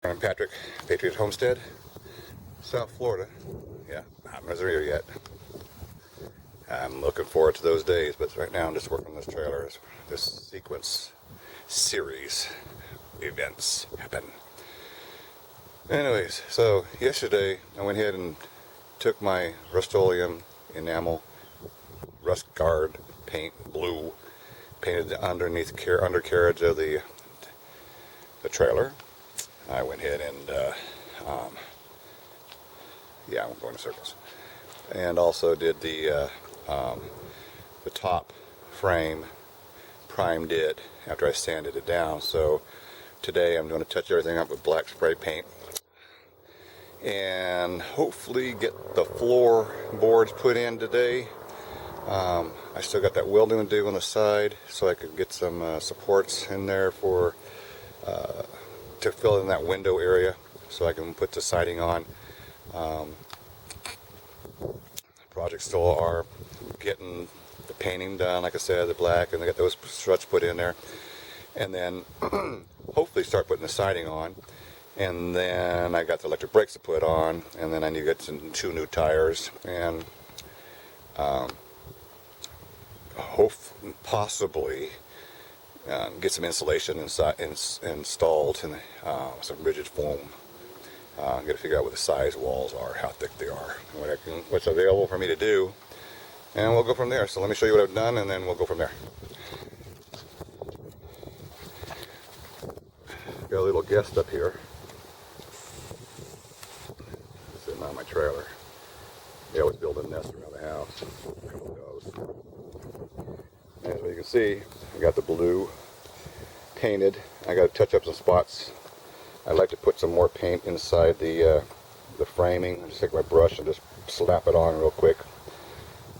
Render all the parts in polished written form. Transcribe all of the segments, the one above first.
I'm Patrick, Patriot Homestead, South Florida. Yeah, not Missouri yet. I'm looking forward to those days, but right now I'm just working on this trailer as this sequence series events happen. Anyways, so yesterday I went ahead and took my Rust-Oleum enamel rust guard paint blue, painted the underneath undercarriage of the trailer. I went ahead and yeah, I'm going in circles, and also did the top frame, primed it after I sanded it down. So today I'm going to touch everything up with black spray paint and hopefully get the floorboards put in today. I still got that welding to do on the side, so I could get some supports in there for to fill in that window area, so I can put the siding on. Projects still are getting the painting done, like I said, the black, and they got those struts put in there, and then hopefully start putting the siding on. And then I got the electric brakes to put on, and then I need to get two new tires, and possibly get some insulation installed, and some rigid foam. Got to figure out what the size walls are, how thick they are, and what's available for me to do, and we'll go from there. So let me show you what I've done, and then we'll go from there. Got a little guest up here sitting on my trailer. They always build a nest around the house. A couple of doves. As you can see, I got the blue painted. I got to touch up some spots. I like to put some more paint inside the framing. I just take my brush and just slap it on real quick.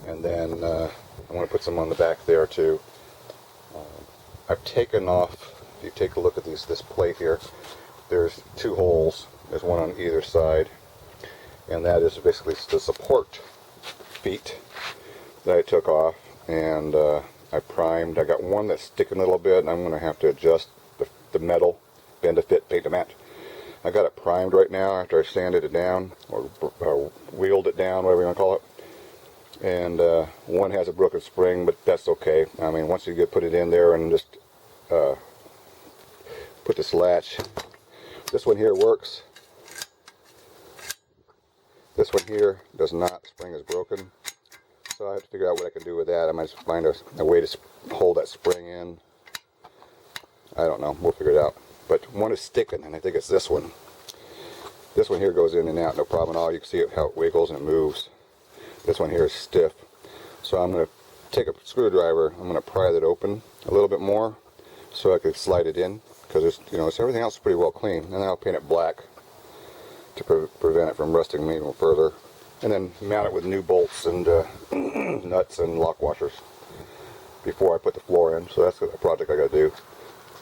And then I want to put some on the back there too. I've taken off, if you take a look at this plate here, there's two holes. There's one on either side. And that is basically the support feet that I took off. And I primed. I got one that's sticking a little bit, and I'm going to have to adjust the metal, bend to fit, paint to match. I got it primed right now after I sanded it down, or wheeled it down, whatever you want to call it. And one has a broken spring, but that's okay. I mean, once you put it in there and just put this latch, this one here works. This one here does not. Spring is broken. So I have to figure out what I can do with that. I might just find a way to hold that spring in. I don't know. We'll figure it out. But one is sticking, and I think it's this one. This one here goes in and out, no problem at all. You can see how it wiggles and it moves. This one here is stiff. So I'm going to take a screwdriver. I'm going to pry that open a little bit more so I can slide it in, because everything else is pretty well clean. And then I'll paint it black to prevent it from rusting even further. And then mount it with new bolts and nuts and lock washers before I put the floor in. So that's a project I got to do.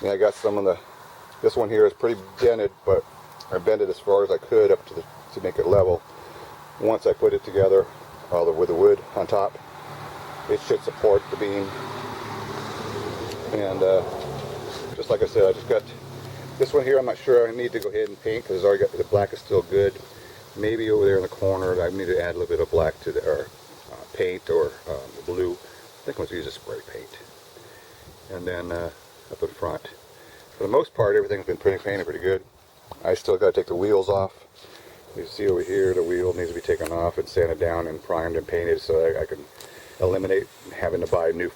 And I got some of this one here is pretty dented, but I bent it as far as I could up to make it level. Once I put it together with the wood on top, it should support the beam. And just like I said, I just got this one here. I'm not sure I need to go ahead and paint, because the black is still good. Maybe over there in the corner I need to add a little bit of black to paint or blue. I think I'm going to use a spray paint. And then up in front, for the most part, everything's been painted pretty good. I still got to take the wheels off. You see over here, the wheel needs to be taken off and sanded down and primed and painted, so I can eliminate having to buy new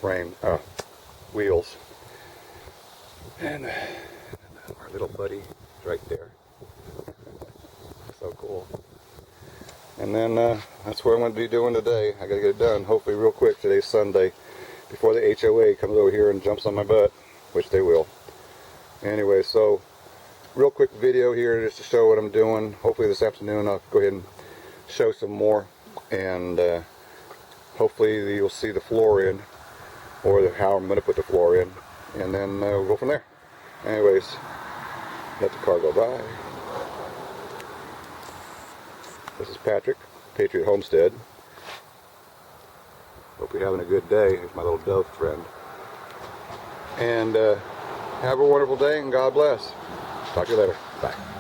wheels. And our little buddy is right there. So cool. And then that's what I'm going to be doing today. I got to get it done, hopefully real quick. Today's Sunday, before the HOA comes over here and jumps on my butt, which they will. Anyway, so real quick video here just to show what I'm doing. Hopefully this afternoon I'll go ahead and show some more, and hopefully you'll see the floor in, or how I'm going to put the floor in, and then we'll go from there. Anyways, let the car go by. This is Patrick, Patriot Homestead. Hope you're having a good day. Here's my little dove friend. And have a wonderful day, and God bless. Talk to you later. Bye.